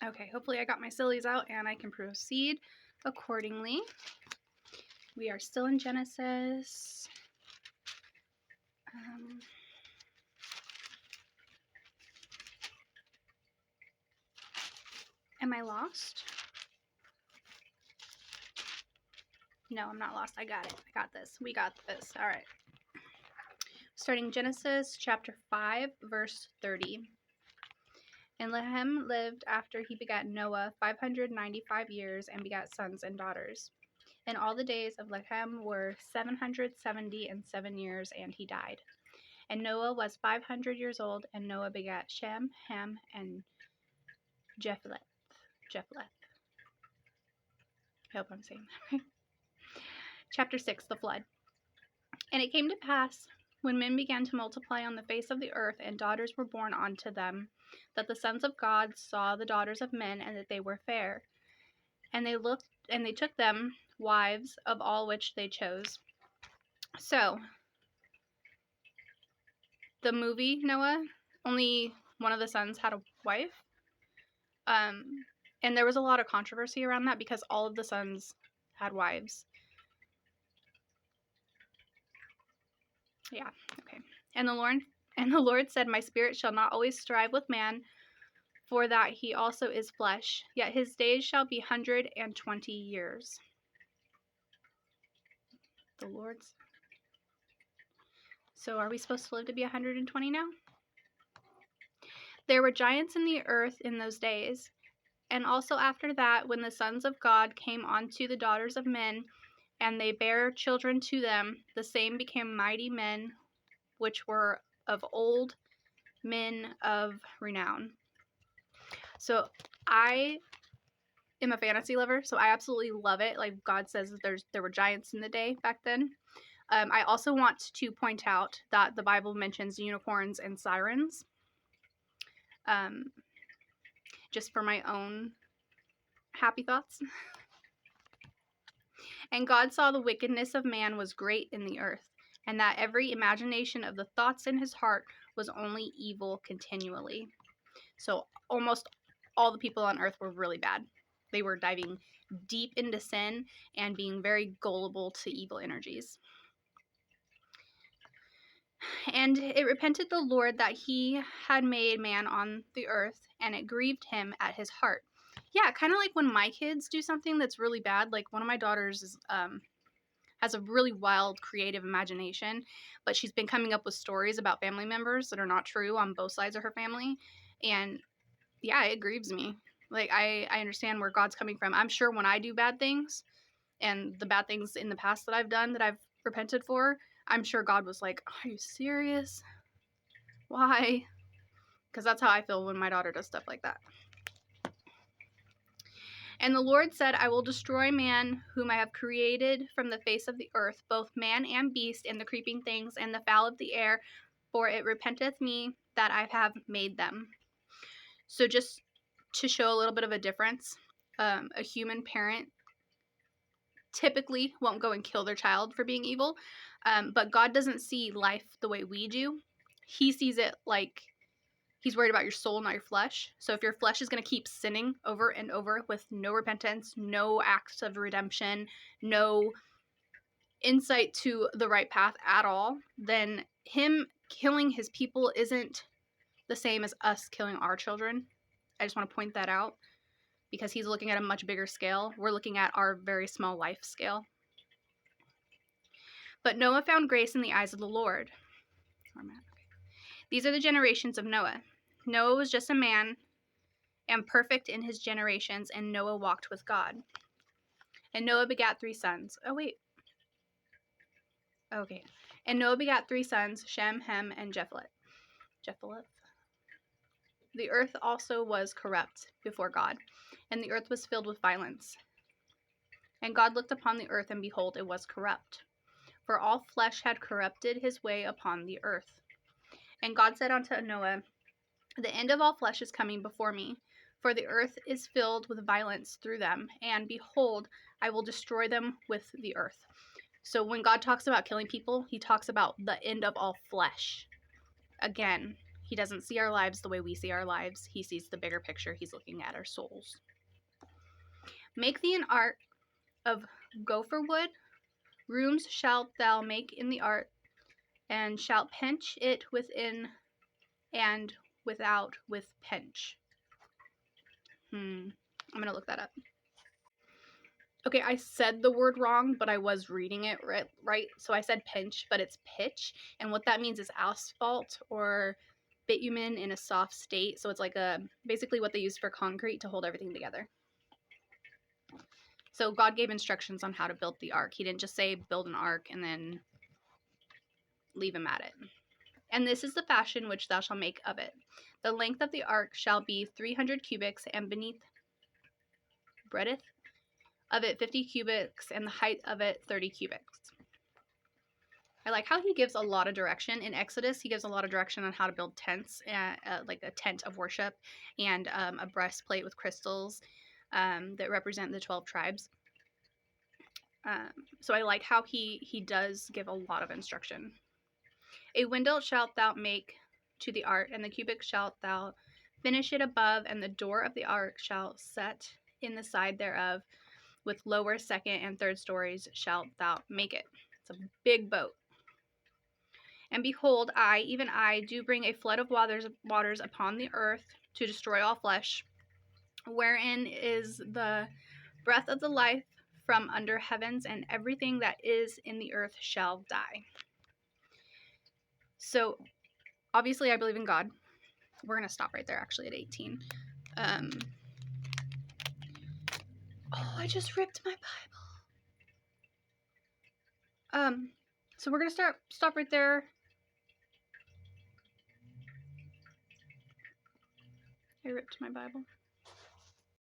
Okay, hopefully I got my sillies out and I can proceed accordingly. We are still in Genesis. Am I lost? No, I'm not lost. I got it. I got this. We got this. All right. Starting Genesis chapter 5, verse 30. And Lehem lived after he begat Noah 595 years and begat sons and daughters. And all the days of Lehem were 777 years, and he died. And Noah was 500 years old, and Noah begat Shem, Ham, and Japheth. I hope I'm saying that right. Chapter 6, the flood. And it came to pass, when men began to multiply on the face of the earth, and daughters were born unto them, that the sons of God saw the daughters of men, and that they were fair. And they looked, and they took them wives of all which they chose. So, the movie Noah, only one of the sons had a wife. And there was a lot of controversy around that because all of the sons had wives. Yeah, okay. And the Lord said, My spirit shall not always strive with man, for that he also is flesh, yet his days shall be 120 years. The Lord's. So are we supposed to live to be 120 now? There were giants in the earth in those days, and also after that, when the sons of God came unto the daughters of men, and they bare children to them, the same became mighty men, which were of old, men of renown. So I am a fantasy lover, so I absolutely love it. Like God says that there were giants in the day back then. I also want to point out that the Bible mentions unicorns and sirens. Just for my own happy thoughts. And God saw the wickedness of man was great in the earth, and that every imagination of the thoughts in his heart was only evil continually. So almost all the people on earth were really bad. They were diving deep into sin and being very gullible to evil energies. And it repented the Lord that he had made man on the earth, and it grieved him at his heart. Yeah, kind of like when my kids do something that's really bad. Like one of my daughters is, has a really wild, creative imagination, but she's been coming up with stories about family members that are not true on both sides of her family. And yeah, it grieves me. Like, I understand where God's coming from. I'm sure when I do bad things and the bad things in the past that I've done that I've repented for, I'm sure God was like, are you serious? Why? Because that's how I feel when my daughter does stuff like that. And the Lord said, I will destroy man whom I have created from the face of the earth, both man and beast, and the creeping things, and the fowl of the air, for it repenteth me that I have made them. So just to show a little bit of a difference, a human parent typically won't go and kill their child for being evil, but God doesn't see life the way we do. He sees it like he's worried about your soul, not your flesh. So if your flesh is going to keep sinning over and over with no repentance, no acts of redemption, no insight to the right path at all, then him killing his people isn't the same as us killing our children. I just want to point that out because he's looking at a much bigger scale. We're looking at our very small life scale. But Noah found grace in the eyes of the Lord. These are the generations of Noah. Noah was just a man and perfect in his generations, and Noah walked with God. And Noah begat 3 sons. Oh, wait. Okay. And Noah begat 3 sons, Shem, Ham, and Japheth. The earth also was corrupt before God, and the earth was filled with violence. And God looked upon the earth, and behold, it was corrupt. For all flesh had corrupted his way upon the earth. And God said unto Noah, The end of all flesh is coming before me, for the earth is filled with violence through them, and behold, I will destroy them with the earth. So when God talks about killing people, he talks about the end of all flesh. Again, He doesn't see our lives the way we see our lives. He sees the bigger picture. He's looking at our souls. Make thee an ark of gopher wood. Rooms shalt thou make in the ark, and shalt pench it within and without with pench. I'm going to look that up. Okay, I said the word wrong, but I was reading it right. So I said pinch, but it's pitch. And what that means is asphalt or bitumen in a soft state. So it's like basically what they use for concrete to hold everything together. So God gave instructions on how to build the ark. He didn't just say build an ark and then leave him at it. And this is the fashion which thou shalt make of it. The length of the ark shall be 300 cubits, and breadth of it 50 cubits, and the height of it 30 cubits. I like how he gives a lot of direction. In Exodus, he gives a lot of direction on how to build tents, like a tent of worship and a breastplate with crystals that represent the 12 tribes. So I like how he does give a lot of instruction. A window shalt thou make to the ark, and the cubit shalt thou finish it above, and the door of the ark shall set in the side thereof. With lower, second, and third stories shalt thou make it. It's a big boat. And behold, I, even I, do bring a flood of waters upon the earth to destroy all flesh, wherein is the breath of the life from under heavens, and everything that is in the earth shall die. So, obviously, I believe in God. We're going to stop right there, actually, at 18. I just ripped my Bible. So we're going to stop right there. I ripped my Bible.